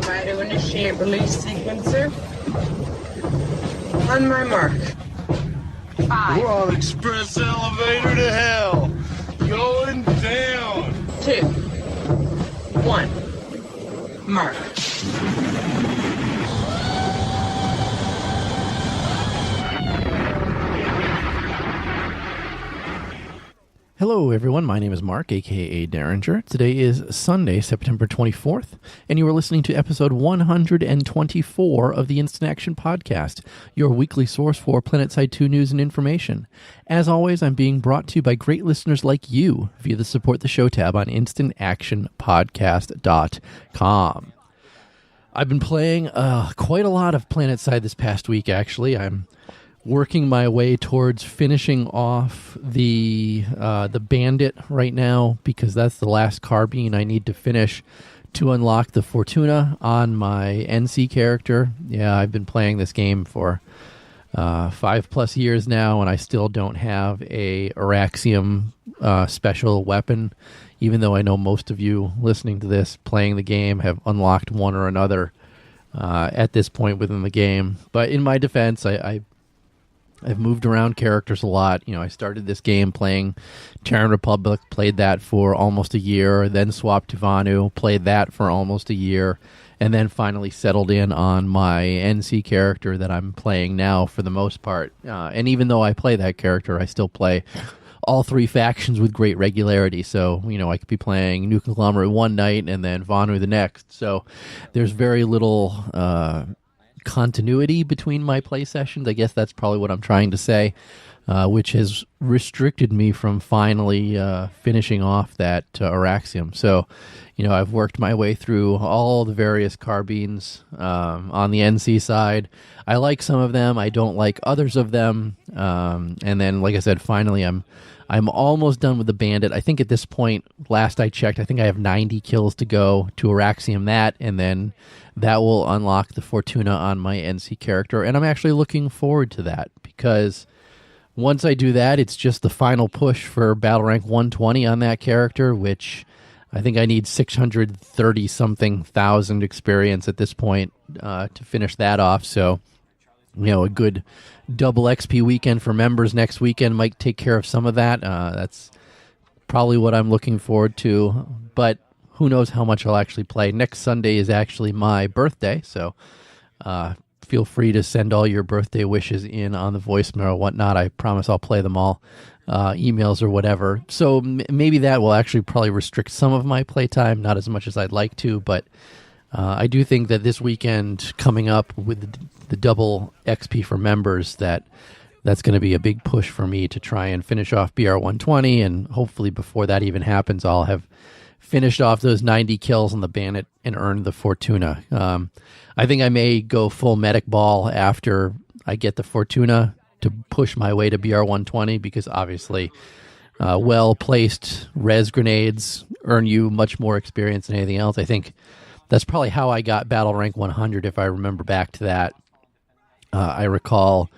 Try to initiate release sequencer. On my mark. 5. We're on express elevator to hell. Going down. 2. 1. Mark. Hello everyone, my name is Mark, aka Derringer. Today is Sunday, September 24th, and you are listening to episode 124 of the Instant Action Podcast, your weekly source for Planetside 2 news and information. As always, I'm being brought to you by great listeners like you via the Support the Show tab on instantactionpodcast.com. I've been playing quite a lot of Planetside this past week, actually. I'm working my way towards finishing off the Bandit right now, because that's the last carbine I need to finish to unlock the Fortuna on my NC character. Yeah, I've been playing this game for 5+ years now, and I still don't have a Araxium special weapon, even though I know most of you listening to this playing the game have unlocked one or another at this point within the game. But in my defense, I've moved around characters a lot. You know, I started this game playing Terran Republic, played that for almost a year, then swapped to Vanu, played that for almost a year, and then finally settled in on my NC character that I'm playing now for the most part. And even though I play that character, I still play all three factions with great regularity. So, you know, I could be playing New Conglomerate one night and then Vanu the next. So there's very little continuity between my play sessions. I guess that's probably what I'm trying to say, which has restricted me from finally finishing off that Araxium. So, you know, I've worked my way through all the various carbines on the NC side. I like some of them. I don't like others of them. And then, like I said, finally I'm almost done with the Bandit. I think at this point, last I checked, I think I have 90 kills to go to Araxium that, and then that will unlock the Fortuna on my NC character. And I'm actually looking forward to that, because once I do that, it's just the final push for battle rank 120 on that character, which I think I need 630-something thousand experience at this point to finish that off. So, you know, a good double XP weekend for members next weekend might take care of some of that. That's probably what I'm looking forward to. But who knows how much I'll actually play. Next Sunday is actually my birthday, so feel free to send all your birthday wishes in on the voicemail or whatnot. I promise I'll play them all, emails or whatever. So maybe that will actually probably restrict some of my playtime, not as much as I'd like to, but I do think that this weekend coming up with the double XP for members, that's going to be a big push for me to try and finish off BR 120, and hopefully before that even happens, I'll have finished off those 90 kills on the Bandit and earned the Fortuna. I think I may go full medic ball after I get the Fortuna to push my way to BR 120, because obviously well-placed res grenades earn you much more experience than anything else. I think that's probably how I got battle rank 100, if I remember back to that. I recall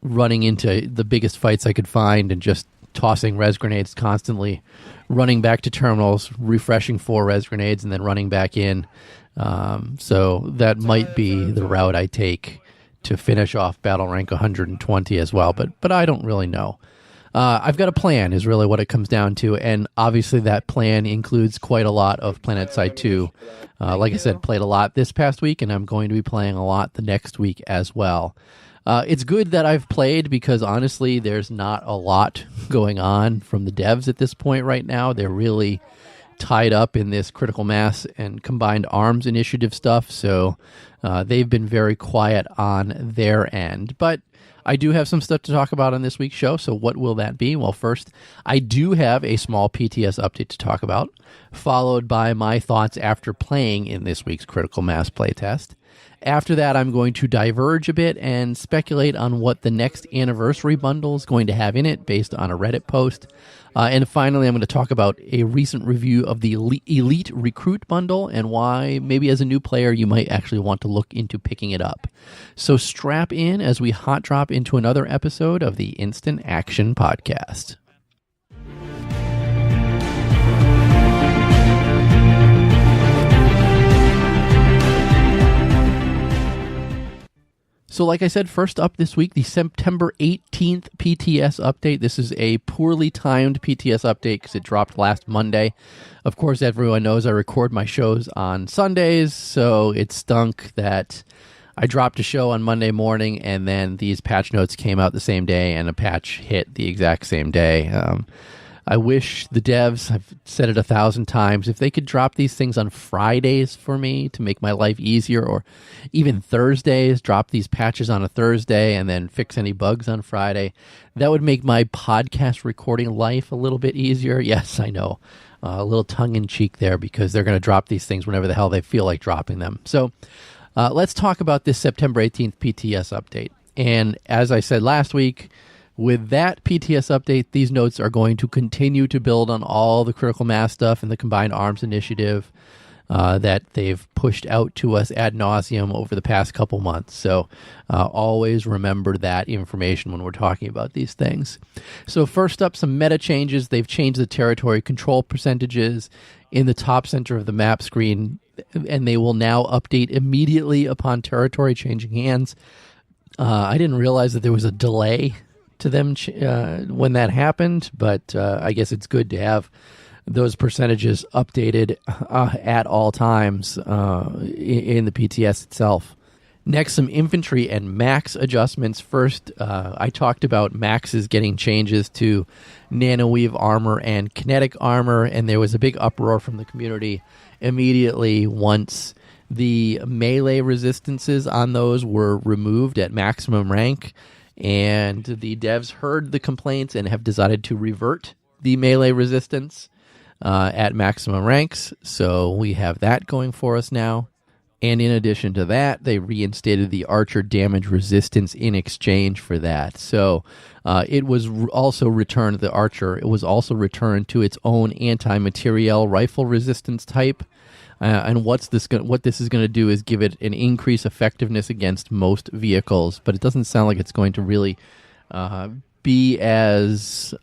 running into the biggest fights I could find and just tossing res grenades constantly, running back to terminals, refreshing 4 res grenades, and then running back in. So that might be the route I take to finish off battle rank 120 as well, but I don't really know. I've got a plan is really what it comes down to, and obviously that plan includes quite a lot of Planetside 2. Like I said, played a lot this past week, and I'm going to be playing a lot the next week as well. It's good that I've played, because honestly, there's not a lot going on from the devs at this point right now. They're really tied up in this critical mass and combined arms initiative stuff, so they've been very quiet on their end. But I do have some stuff to talk about on this week's show, so what will that be? Well, first, I do have a small PTS update to talk about, followed by my thoughts after playing in this week's Critical Mass playtest. After that, I'm going to diverge a bit and speculate on what the next anniversary bundle is going to have in it based on a Reddit post. And finally, I'm going to talk about a recent review of the Elite Recruit bundle and why maybe as a new player you might actually want to look into picking it up. So strap in as we hot drop into another episode of the Instant Action Podcast. So like I said, first up this week, the September 18th PTS update. This is a poorly timed PTS update because it dropped last Monday. Of course, everyone knows I record my shows on Sundays, so it stunk that I dropped a show on Monday morning and then these patch notes came out the same day and a patch hit the exact same day. I wish the devs, I've said it 1,000 times, if they could drop these things on Fridays for me to make my life easier, or even Thursdays, drop these patches on a Thursday and then fix any bugs on Friday. That would make my podcast recording life a little bit easier. Yes, I know. A little tongue-in-cheek there because they're going to drop these things whenever the hell they feel like dropping them. So let's talk about this September 18th PTS update. And as I said last week, with that PTS update, these notes are going to continue to build on all the critical mass stuff in the Combined Arms Initiative that they've pushed out to us ad nauseum over the past couple months. So always remember that information when we're talking about these things. So first up, some meta changes. They've changed the territory control percentages in the top center of the map screen, and they will now update immediately upon territory changing hands. I didn't realize that there was a delay to them when that happened, but I guess it's good to have those percentages updated at all times in the PTS itself. Next, some infantry and max adjustments. First, I talked about maxes getting changes to nanoweave armor and kinetic armor, and there was a big uproar from the community immediately once the melee resistances on those were removed at maximum rank. And the devs heard the complaints and have decided to revert the melee resistance at maximum ranks. So we have that going for us now. And in addition to that, they reinstated the archer damage resistance in exchange for that. So it was also returned, the archer, it was also returned to its own anti-materiel rifle resistance type. And what this is going to do is give it an increased effectiveness against most vehicles, but it doesn't sound like it's going to really be as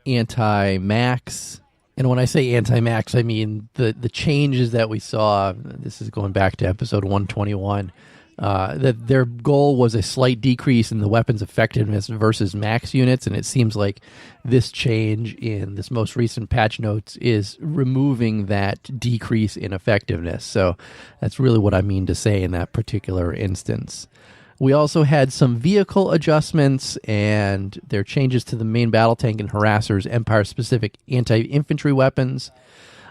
anti-max. And when I say anti-max, I mean the changes that we saw. This is going back to episode 121. That their goal was a slight decrease in the weapon's effectiveness versus max units, and it seems like this change in this most recent patch notes is removing that decrease in effectiveness. So that's really what I mean to say in that particular instance. We also had some vehicle adjustments, and their changes to the main battle tank and harassers, Empire-specific anti-infantry weapons.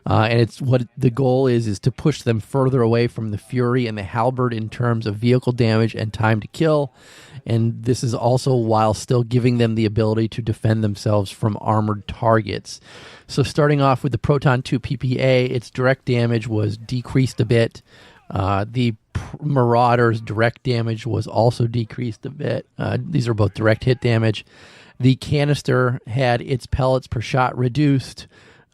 And it's what the goal is to push them further away from the Fury and the Halberd in terms of vehicle damage and time to kill. And this is also while still giving them the ability to defend themselves from armored targets. So starting off with the Proton 2 PPA, its direct damage was decreased a bit. The Marauder's direct damage was also decreased a bit. These are both direct hit damage. The canister had its pellets per shot reduced.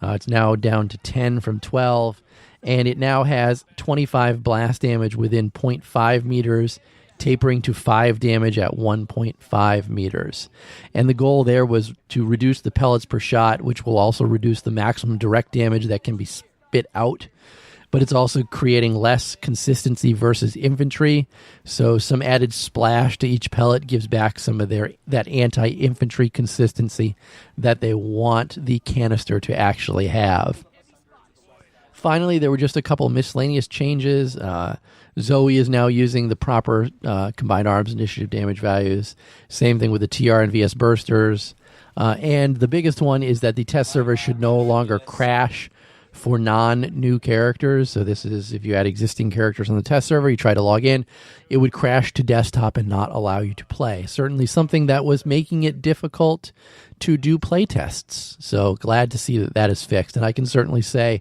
It's now down to 10 from 12, and it now has 25 blast damage within 0.5 meters, tapering to 5 damage at 1.5 meters. And the goal there was to reduce the pellets per shot, which will also reduce the maximum direct damage that can be spit out. But it's also creating less consistency versus infantry. So some added splash to each pellet gives back some of that anti-infantry consistency that they want the canister to actually have. Finally, there were just a couple miscellaneous changes. Zoe is now using the proper Combined Arms Initiative damage values. Same thing with the TR and VS Bursters. And the biggest one is that the test server should no longer crash for non-new characters. So this is if you had existing characters on the test server, you try to log in, it would crash to desktop and not allow you to play. Certainly something that was making it difficult to do play tests. So glad to see that that is fixed. And I can certainly say,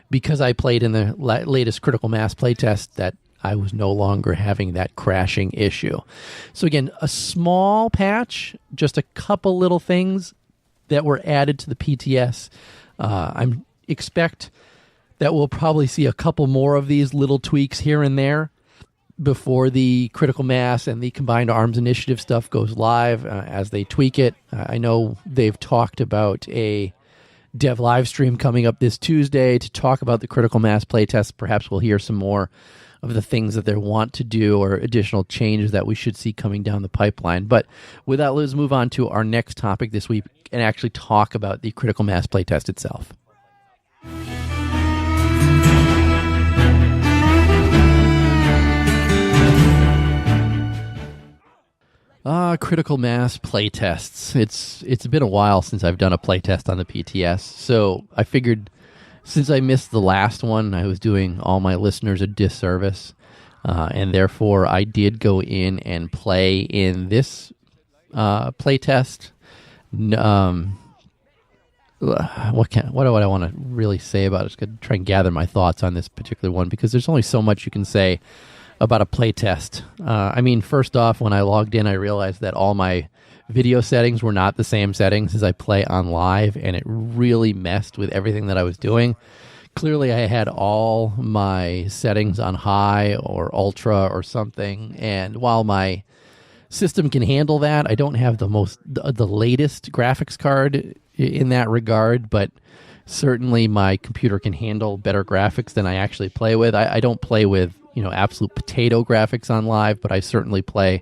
because I played in the latest Critical Mass playtest, that I was no longer having that crashing issue. So again, a small patch, just a couple little things that were added to the PTS. I'm expect that we'll probably see a couple more of these little tweaks here and there before the Critical Mass and the Combined Arms Initiative stuff goes live as they tweak it. I know they've talked about a dev live stream coming up this Tuesday to talk about the critical mass playtest. Perhaps we'll hear some more of the things that they want to do or additional changes that we should see coming down the pipeline. But with that, let's move on to our next topic this week and actually talk about the critical mass playtest itself. Critical mass playtests. It's been a while since I've done a playtest on the PTS, so I figured since I missed the last one, I was doing all my listeners a disservice, and therefore I did go in and play in this playtest. What do I want to really say about it? I'm just going to try and gather my thoughts on this particular one because there's only so much you can say about a playtest. I mean, first off, when I logged in, I realized that all my video settings were not the same settings as I play on live, and it really messed with everything that I was doing. Clearly, I had all my settings on high or ultra or something, and while my system can handle that, I don't have the latest graphics card in that regard, but certainly my computer can handle better graphics than I actually play with. I don't play with absolute potato graphics on live, but I certainly play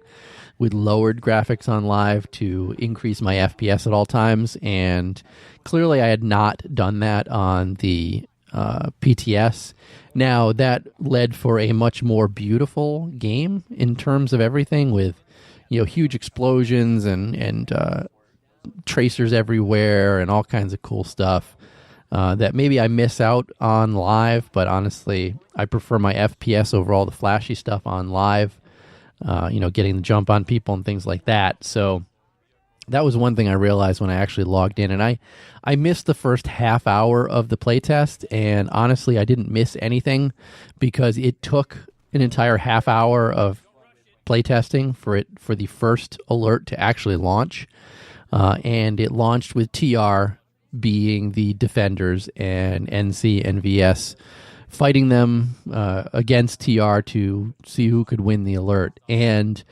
with lowered graphics on live to increase my FPS at all times. And clearly I had not done that on the PTS. Now that led for a much more beautiful game in terms of everything with, huge explosions and tracers everywhere and all kinds of cool stuff. That maybe I miss out on live, but honestly, I prefer my FPS over all the flashy stuff on live, getting the jump on people and things like that. So that was one thing I realized when I actually logged in. And I missed the first half hour of the playtest, and honestly, I didn't miss anything because it took an entire half hour of playtesting for the first alert to actually launch. And it launched with TR being the defenders and NC and VS fighting them against TR to see who could win the alert. And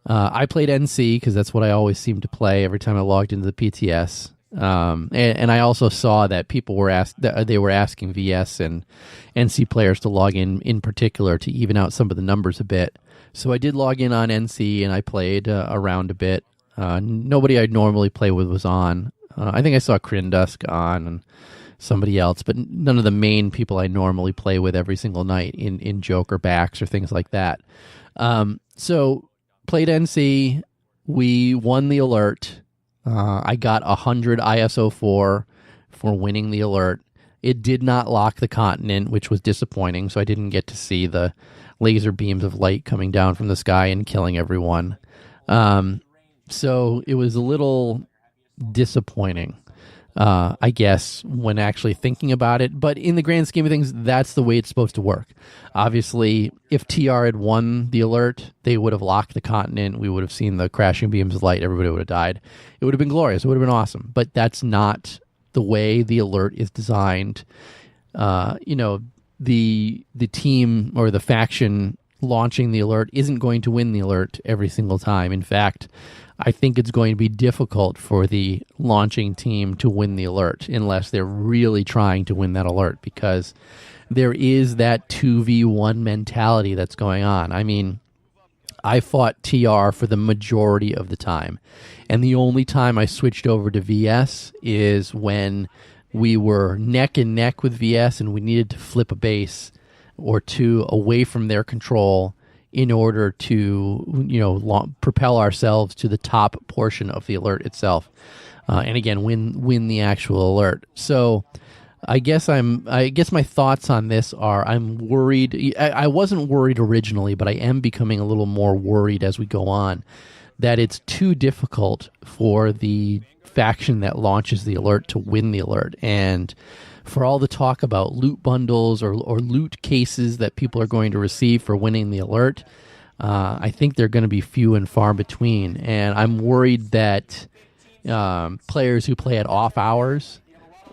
I played NC because that's what I always seem to play every time I logged into the PTS. And I also saw that people were asking VS and NC players to log in particular to even out some of the numbers a bit. So I did log in on NC and I played around a bit. Nobody I'd normally play with was on. I think I saw Crindusk on and somebody else, but none of the main people I normally play with every single night in Joker backs or things like that. So played NC. We won the alert. I got 100 ISO 4 for winning the alert. It did not lock the continent, which was disappointing, so I didn't get to see the laser beams of light coming down from the sky and killing everyone. So it was a little disappointing, I guess, when actually thinking about it. But in the grand scheme of things, that's the way it's supposed to work. Obviously, if TR had won the alert, they would have locked the continent. We would have seen the crashing beams of light. Everybody would have died. It would have been glorious. It would have been awesome. But that's not the way the alert is designed. The team or the faction launching the alert isn't going to win the alert every single time. In fact, I think it's going to be difficult for the launching team to win the alert unless they're really trying to win that alert, because there is that 2v1 mentality that's going on. I mean, I fought TR for the majority of the time, and the only time I switched over to VS is when we were neck and neck with VS and we needed to flip a base or two away from their control in order to, propel ourselves to the top portion of the alert itself, and again win the actual alert. So, I guess my thoughts on this are I'm worried. I wasn't worried originally, but I am becoming a little more worried as we go on that it's too difficult for the faction that launches the alert to win the alert, and for all the talk about loot bundles or loot cases that people are going to receive for winning the alert, I think they're going to be few and far between. And I'm worried that players who play at off hours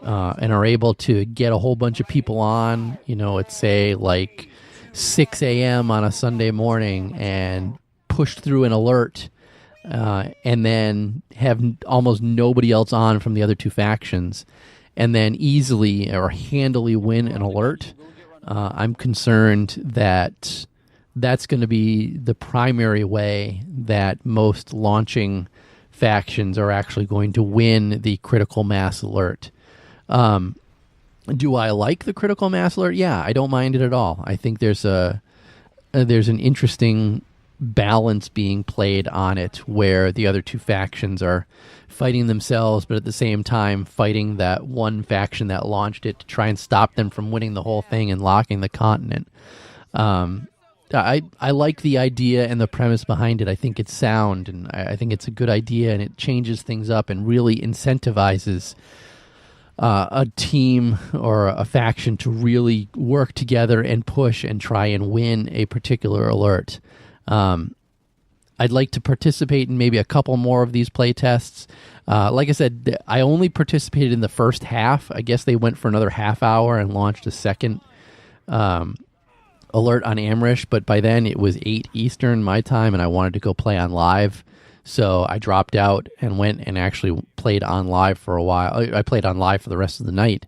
and are able to get a whole bunch of people on, at say like 6 a.m. on a Sunday morning and push through an alert and then have almost nobody else on from the other two factions. and then easily or handily win an alert, I'm concerned that that's going to be the primary way that most launching factions are actually going to win the critical mass alert. Do I like the critical mass alert? Yeah, I don't mind it at all. I think there's an interesting balance being played on it where the other two factions are fighting themselves, but at the same time fighting that one faction that launched it to try and stop them from winning the whole thing and locking the continent. I like the idea and the premise behind it. I think it's sound, and I think it's a good idea, and it changes things up and really incentivizes a team or a faction to really work together and push and try and win a particular alert. I'd like to participate in maybe a couple more of these play tests. Like I said, I only participated in the first half. I guess they went for another half hour and launched a second alert on Amrish, but by then it was 8 Eastern my time, and I wanted to go play on live. So I dropped out and went and actually played on live for a while. I played on live for the rest of the night.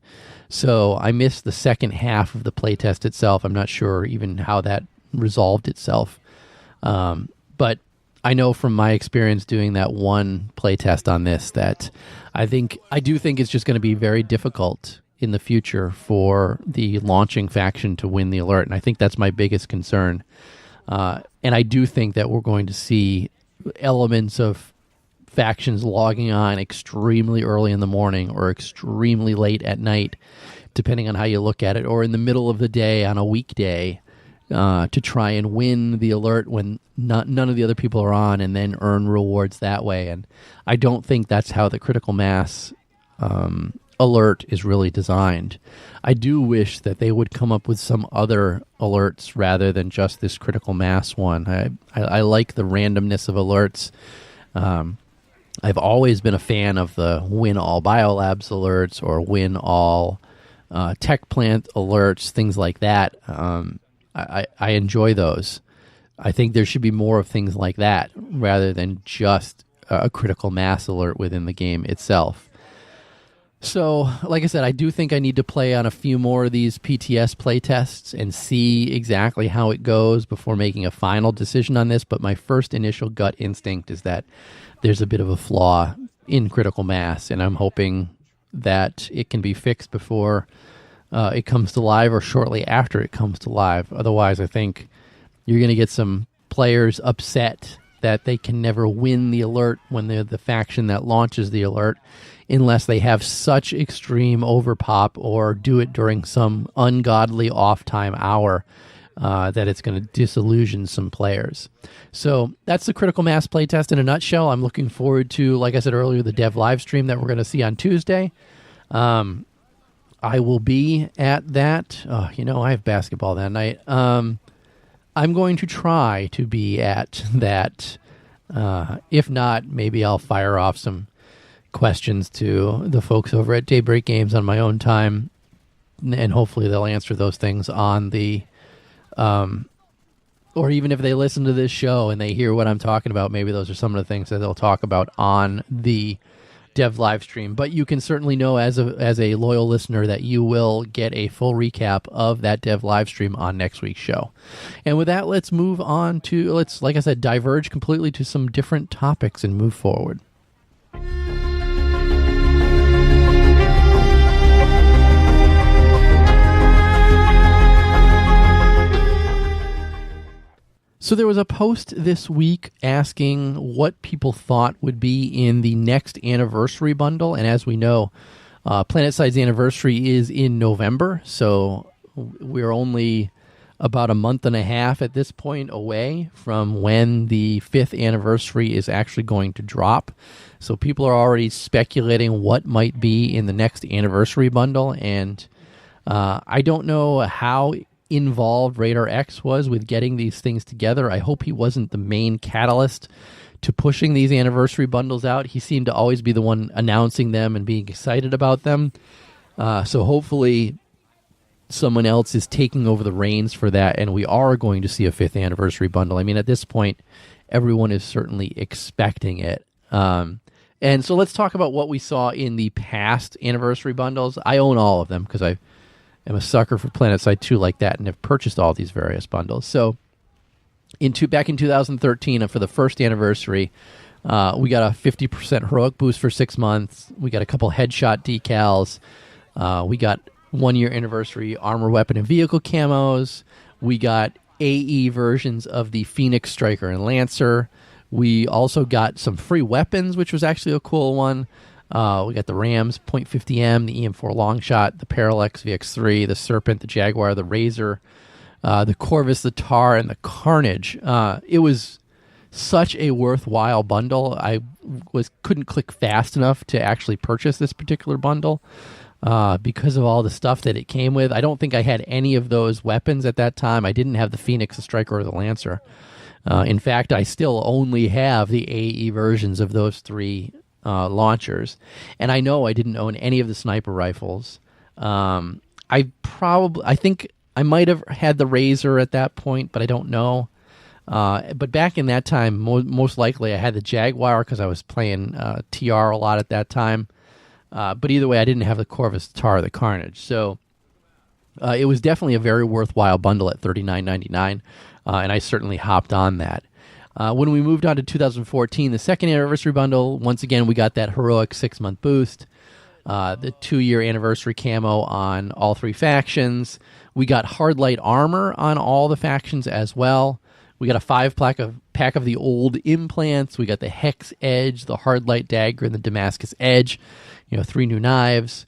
So I missed the second half of the playtest itself. I'm not sure even how that resolved itself. But I know from my experience doing that one playtest on this that I do think it's just going to be very difficult in the future for the launching faction to win the alert. And I think that's my biggest concern. And I do think that we're going to see elements of factions logging on extremely early in the morning or extremely late at night, depending on how you look at it, or in the middle of the day on a weekday to try and win the alert when none of the other people are on, and then earn rewards that way. And I don't think that's how the critical mass alert is really designed. I do wish that they would come up with some other alerts rather than just this critical mass one. I like the randomness of alerts. I've always been a fan of the win all biolabs alerts or win all tech plant alerts, things like that. I enjoy those. I think there should be more of things like that rather than just a critical mass alert within the game itself. So, like I said, I do think I need to play on a few more of these PTS playtests and see exactly how it goes before making a final decision on this. But my first initial gut instinct is that there's a bit of a flaw in critical mass, and I'm hoping that it can be fixed before it comes to live or shortly after it comes to live. Otherwise, I think you're going to get some players upset that they can never win the alert when they're the faction that launches the alert, unless they have such extreme overpop or do it during some ungodly off-time hour that it's going to disillusion some players. So that's the critical mass playtest in a nutshell. I'm looking forward to, like I said earlier, the dev live stream that we're going to see on Tuesday. I will be at that. I have basketball that night. I'm going to try to be at that. If not, maybe I'll fire off some questions to the folks over at Daybreak Games on my own time, and hopefully they'll answer those things on the or even if they listen to this show and they hear what I'm talking about, maybe those are some of the things that they'll talk about on the dev live stream. But you can certainly know as a loyal listener that you will get a full recap of that dev live stream on next week's show. And with that, let's move on to, like I said, diverge completely to some different topics and move forward. So there was a post this week asking what people thought would be in the next anniversary bundle. And as we know, Planetside's anniversary is in November. So we're only about a month and a half at this point away from when the 5th anniversary is actually going to drop. So people are already speculating what might be in the next anniversary bundle. And I don't know how involved Radar X was with getting these things together. I hope he wasn't the main catalyst to pushing these anniversary bundles out. He seemed to always be the one announcing them and being excited about them. So hopefully someone else is taking over the reins for that, and we are going to see a 5th anniversary bundle. I mean, at this point, everyone is certainly expecting it. And And so let's talk about what we saw in the past anniversary bundles. I own all of them because I am a sucker for Planetside 2 like that and have purchased all these various bundles. So back in 2013, for the first anniversary, we got a 50% heroic boost for 6 months. We got a couple headshot decals. We got 1 year anniversary armor, weapon, and vehicle camos. We got AE versions of the Phoenix, Striker, and Lancer. We also got some free weapons, which was actually a cool one. We got the Rams .50M, the EM4 Longshot, the Parallax VX3, the Serpent, the Jaguar, the Razor, the Corvus, the Tar, and the Carnage. It was such a worthwhile bundle. I couldn't click fast enough to actually purchase this particular bundle because of all the stuff that it came with. I don't think I had any of those weapons at that time. I didn't have the Phoenix, the Striker, or the Lancer. In fact, I still only have the AE versions of those 3 launchers. And I know I didn't own any of the sniper rifles. I think I might have had the Razor at that point, but I don't know. But back in that time, most likely I had the Jaguar because I was playing TR a lot at that time. But either way, I didn't have the Corvus, the Tar, or the Carnage. So it was definitely a very worthwhile bundle at $39.99. And I certainly hopped on that. When we moved on to 2014, the second anniversary bundle, once again, we got that heroic 6-month boost, the 2-year anniversary camo on all 3 factions. We got hard light armor on all the factions as well. We got a 5-pack of the old implants. We got the Hex Edge, the hard light dagger, and the Damascus Edge. 3 new knives.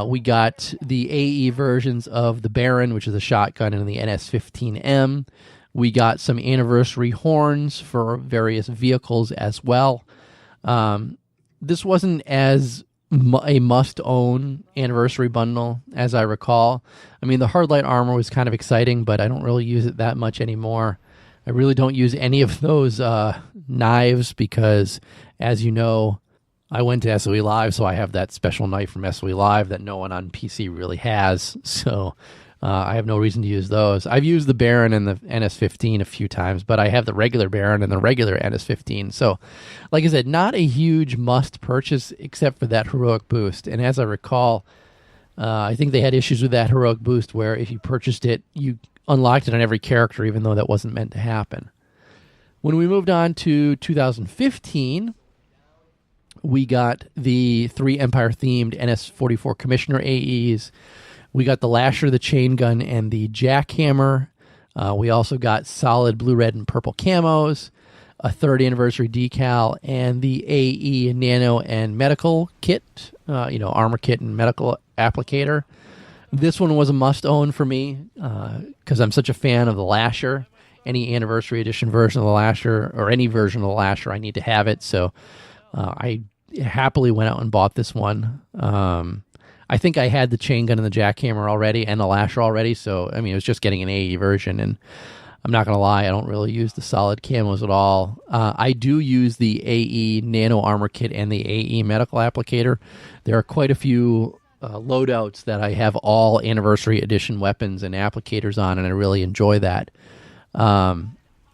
We got the AE versions of the Baron, which is a shotgun, and the NS-15M. We got some anniversary horns for various vehicles as well. This wasn't as a must-own anniversary bundle as I recall. I mean, the hard light armor was kind of exciting, but I don't really use it that much anymore. I really don't use any of those knives because, as you know, I went to SOE Live, so I have that special knife from SOE Live that no one on PC really has. So I have no reason to use those. I've used the Baron and the NS-15 a few times, but I have the regular Baron and the regular NS-15. So, like I said, not a huge must purchase except for that heroic boost. And as I recall, I think they had issues with that heroic boost where if you purchased it, you unlocked it on every character, even though that wasn't meant to happen. When we moved on to 2015, we got the 3 Empire-themed NS-44 Commissioner AEs. We got the Lasher, the Chain Gun, and the Jackhammer. We also got solid blue, red, and purple camos, a 3rd anniversary decal, and the AE Nano and Medical Kit, armor kit and medical applicator. This one was a must-own for me because I'm such a fan of the Lasher. Any anniversary edition version of the Lasher, or any version of the Lasher, I need to have it. So I happily went out and bought this one. I think I had the chain gun and the jackhammer already and the Lasher already, so I mean it was just getting an AE version, and I'm not going to lie, I don't really use the solid camos at all. I do use the AE Nano Armor Kit and the AE Medical Applicator. There are quite a few loadouts that I have all Anniversary Edition weapons and applicators on, and I really enjoy that.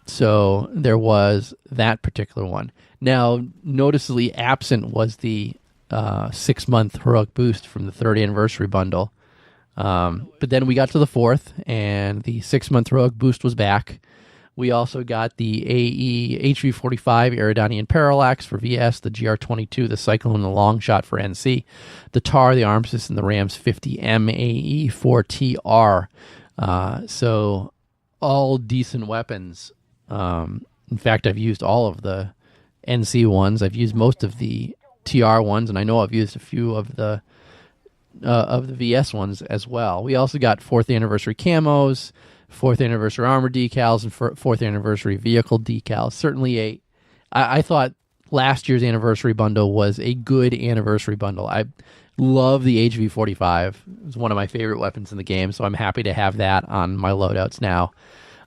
So there was that particular one. Now, noticeably absent was the 6-month heroic boost from the 3rd anniversary bundle. But then we got to the 4th, and the 6-month heroic boost was back. We also got the AE HV45 Eridanian Parallax for VS, the GR22, the Cyclone, the Longshot for NC, the TAR, the Armistice, and the Rams 50M AE for TR. So all decent weapons. In fact, I've used all of the NC ones. I've used most of the TR ones, and I know I've used a few of the VS ones as well. We also got 4th anniversary camos, 4th anniversary armor decals, and 4th anniversary vehicle decals. Certainly I thought last year's anniversary bundle was a good anniversary bundle. I love the HV45. It was one of my favorite weapons in the game, so I'm happy to have that on my loadouts now.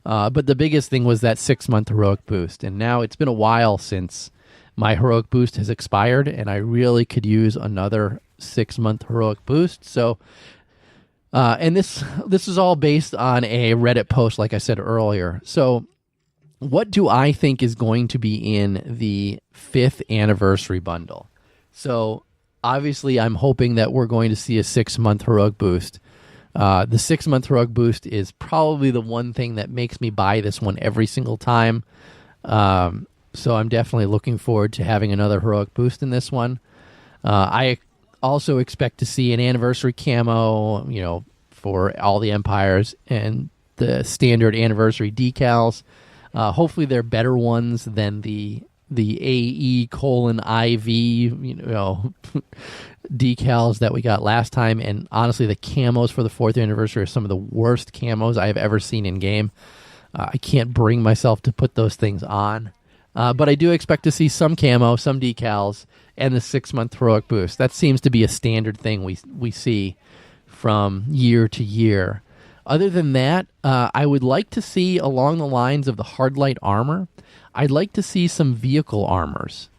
But the biggest thing was that 6-month heroic boost, and now it's been a while since my heroic boost has expired, and I really could use another 6-month heroic boost. So, and this is all based on a Reddit post, like I said earlier. So, what do I think is going to be in the 5th anniversary bundle? So obviously I'm hoping that we're going to see a 6-month heroic boost. The 6-month heroic boost is probably the one thing that makes me buy this one every single time. So I'm definitely looking forward to having another heroic boost in this one. I also expect to see an anniversary camo, for all the empires and the standard anniversary decals. Hopefully they're better ones than the AE IV, decals that we got last time. And honestly, the camos for the 4th anniversary are some of the worst camos I have ever seen in game. I can't bring myself to put those things on. But I do expect to see some camo, some decals, and the 6-month heroic boost. That seems to be a standard thing we see from year to year. Other than that, I would like to see, along the lines of the hard light armor, I'd like to see some vehicle armors,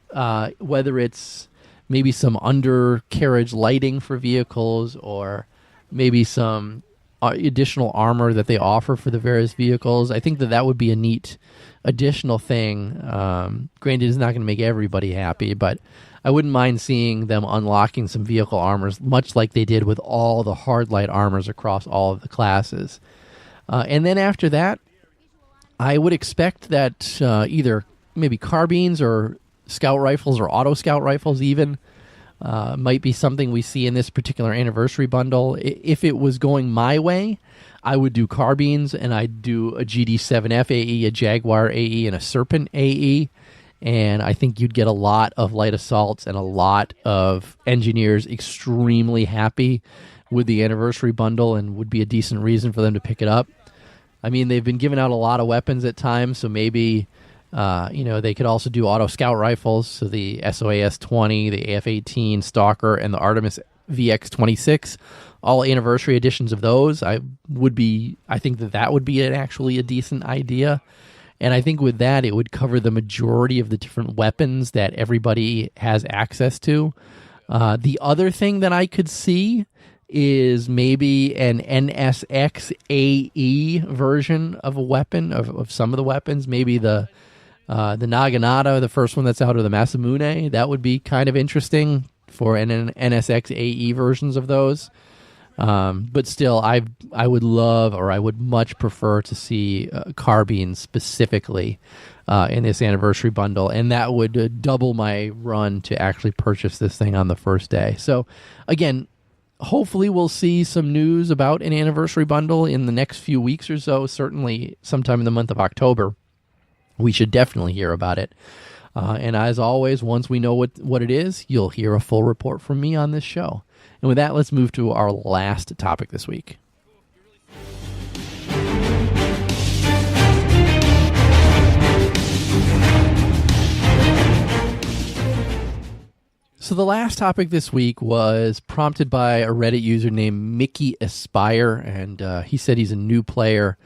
whether it's maybe some undercarriage lighting for vehicles or maybe some additional armor that they offer for the various vehicles. I think that would be a neat additional thing. Granted, it's not going to make everybody happy, but I wouldn't mind seeing them unlocking some vehicle armors, much like they did with all the hard light armors across all of the classes. And then after that, I would expect that either maybe carbines or scout rifles or auto scout rifles even might be something we see in this particular anniversary bundle. If it was going my way, I would do carbines, and I'd do a GD7F AE, a Jaguar AE, and a Serpent AE. And I think you'd get a lot of light assaults and a lot of engineers extremely happy with the anniversary bundle, and would be a decent reason for them to pick it up. I mean, they've been giving out a lot of weapons at times, so maybe they could also do auto scout rifles, so the SOAS-20, the AF-18 Stalker, and the Artemis VX-26, all anniversary editions of those. I think that would be actually a decent idea. And I think with that, it would cover the majority of the different weapons that everybody has access to. The other thing that I could see is maybe an NSX AE version of a weapon, of some of the weapons. Maybe the Naginata, the first one that's out, of the Masamune. That would be kind of interesting for an NSX AE versions of those. But still, I would love, or I would much prefer to see carbines specifically in this anniversary bundle, and that would double my run to actually purchase this thing on the first day. So, again, hopefully we'll see some news about an anniversary bundle in the next few weeks or so. Certainly sometime in the month of October, we should definitely hear about it. And as always, once we know what it is, you'll hear a full report from me on this show. And with that, let's move to our last topic this week. So the last topic this week was prompted by a Reddit user named Mickey Aspire, and he said he's a new player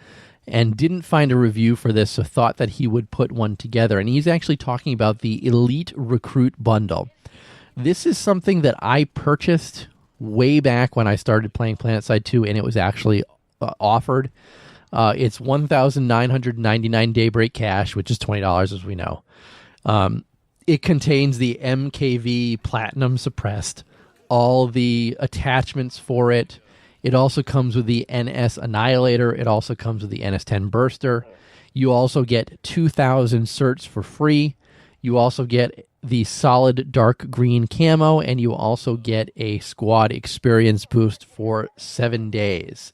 and didn't find a review for this, so thought that he would put one together. And he's actually talking about the Elite Recruit Bundle. This is something that I purchased way back when I started playing Planetside 2, and it was actually offered. It's 1,999 Daybreak cash, which is $20, as we know. It contains the MKV Platinum Suppressed, all the attachments for it. It also comes with the NS Annihilator. It also comes with the NS-10 Burster. You also get 2,000 certs for free. You also get the solid dark green camo, and you also get a squad experience boost for 7 days.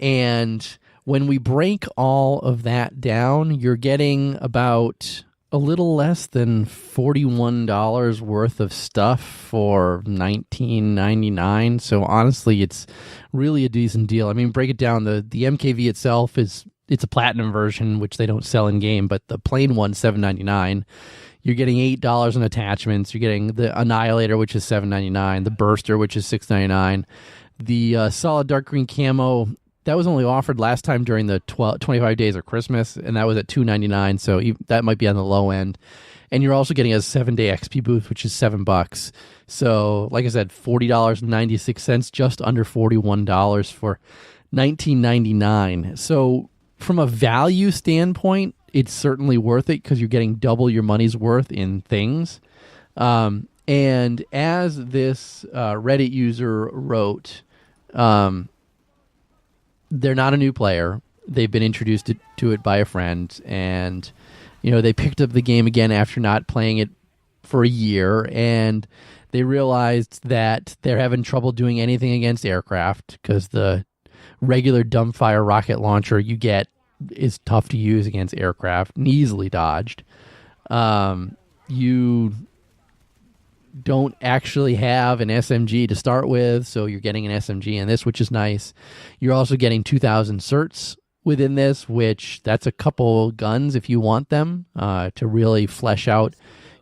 And when we break all of that down, you're getting about a little less than $41 worth of stuff for $19.99. So honestly, it's really a decent deal. I mean, break it down. The MKV itself it's a platinum version, which they don't sell in game, but the plain one, $7.99. You're getting $8 in attachments. You're getting the Annihilator, which is $7.99. The Burster, which is $6.99. The solid dark green camo, that was only offered last time during the 25 days of Christmas, and that was at $2.99, so that might be on the low end. And you're also getting a 7-day XP boost, which is $7. So, like I said, $40.96, just under $41 for $19.99. So, from a value standpoint, it's certainly worth it because you're getting double your money's worth in things. And And as this Reddit user wrote, they're not a new player. They've been introduced to it by a friend, and they picked up the game again after not playing it for a year, and they realized that they're having trouble doing anything against aircraft because the regular dumbfire rocket launcher you get is tough to use against aircraft and easily dodged. You don't actually have an SMG to start with, so you're getting an SMG in this, which is nice. You're also getting 2,000 certs within this, which that's a couple guns if you want them to really flesh out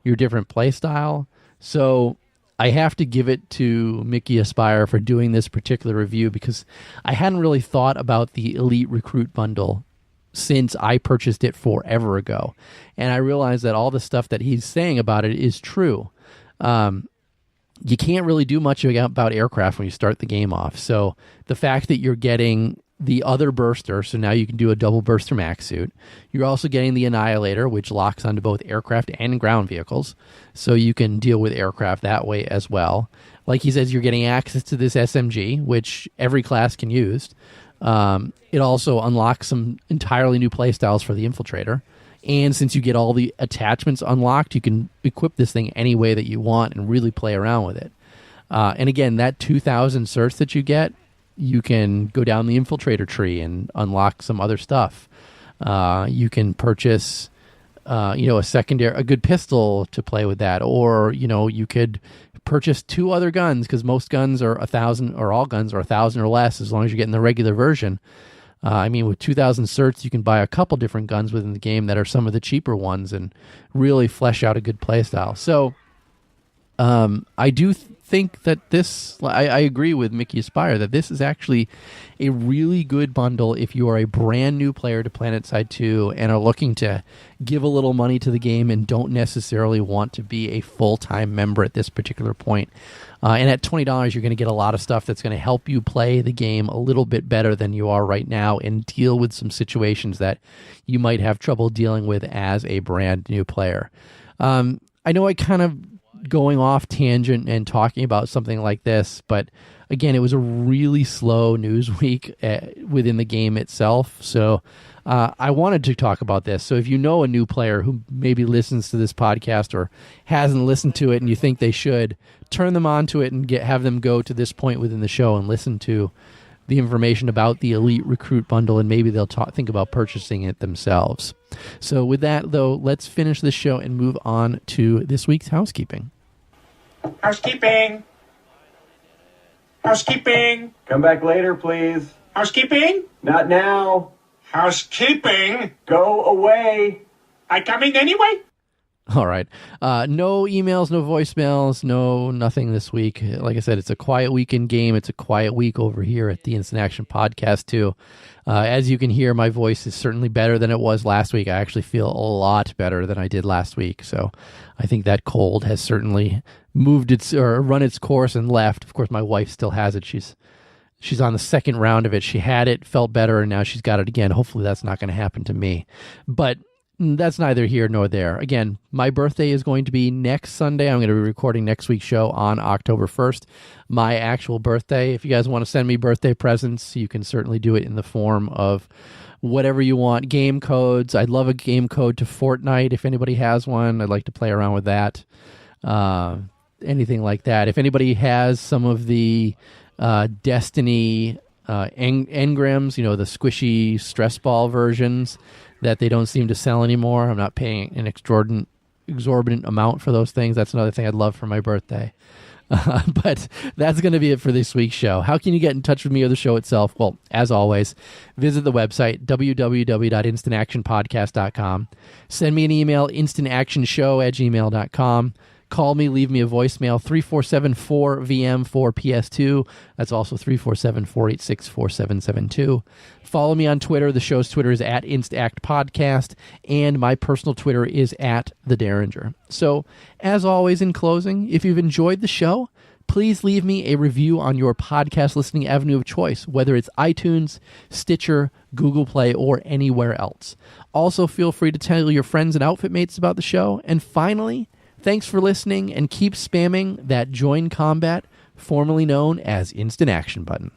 your different play style. So I have to give it to Mickey Aspire for doing this particular review, because I hadn't really thought about the Elite Recruit bundle since I purchased it forever ago. And I realized that all the stuff that he's saying about it is true. You can't really do much about aircraft when you start the game off. So the fact that you're getting the other burster, so now you can do a double burster max suit. You're also getting the Annihilator, which locks onto both aircraft and ground vehicles, so you can deal with aircraft that way as well. Like he says, you're getting access to this SMG, which every class can use. It also unlocks some entirely new playstyles for the Infiltrator. And since you get all the attachments unlocked, you can equip this thing any way that you want and really play around with it. And again, that 2,000 certs that you get, you can go down the Infiltrator tree and unlock some other stuff. You can purchase, a good pistol to play with that, or you could purchase 2 other guns, because most guns are 1,000, or all guns are 1,000 or less, as long as you're getting the regular version. With 2,000 certs, you can buy a couple different guns within the game that are some of the cheaper ones and really flesh out a good playstyle. So I do think that I agree with Mickey Aspire that this is actually a really good bundle if you are a brand new player to Planetside 2 and are looking to give a little money to the game and don't necessarily want to be a full-time member at this particular point. And at $20, you're going to get a lot of stuff that's going to help you play the game a little bit better than you are right now and deal with some situations that you might have trouble dealing with as a brand new player. I know I kind of going off tangent and talking about something like this, but again, it was a really slow news week within the game itself. So I wanted to talk about this. So if you know a new player who maybe listens to this podcast or hasn't listened to it and you think they should, turn them on to it and have them go to this point within the show and listen to the information about the Elite Recruit bundle, and maybe they'll think about purchasing it themselves. So with that, though, let's finish this show and move on to this week's housekeeping. Housekeeping. Housekeeping. Come back later, please. Housekeeping. Not now. Housekeeping. Go away. I coming anyway? All right. No emails, no voicemails, nothing this week. Like I said, it's a quiet week in game. It's a quiet week over here at the Instant Action Podcast, too. As you can hear, my voice is certainly better than it was last week. I actually feel a lot better than I did last week. So I think that cold has certainly run its course and left. Of course, my wife still has it. She's on the second round of it. She had it, felt better, and now she's got it again. Hopefully that's not going to happen to me. But that's neither here nor there. Again, my birthday is going to be next Sunday. I'm going to be recording next week's show on October 1st, my actual birthday. If you guys want to send me birthday presents, you can certainly do it in the form of whatever you want. Game codes. I'd love a game code to Fortnite if anybody has one. I'd like to play around with that. Anything like that. If anybody has some of the Destiny engrams, the squishy stress ball versions that they don't seem to sell anymore, I'm not paying an exorbitant amount for those things. That's another thing I'd love for my birthday. But that's going to be it for this week's show. How can you get in touch with me or the show itself? Well, as always, visit the website, www.instantactionpodcast.com. Send me an email, instantactionshow@gmail.com. Call me, leave me a voicemail, 347-4VM4PS2. That's also 347-486-4772. Follow me on Twitter. The show's Twitter is @InstActPodcast, and my personal Twitter is @TheDerringer. So, as always, in closing, if you've enjoyed the show, please leave me a review on your podcast listening avenue of choice, whether it's iTunes, Stitcher, Google Play, or anywhere else. Also, feel free to tell your friends and outfit mates about the show. And finally, Thanks for listening, and keep spamming that Join Combat, formerly known as Instant Action button.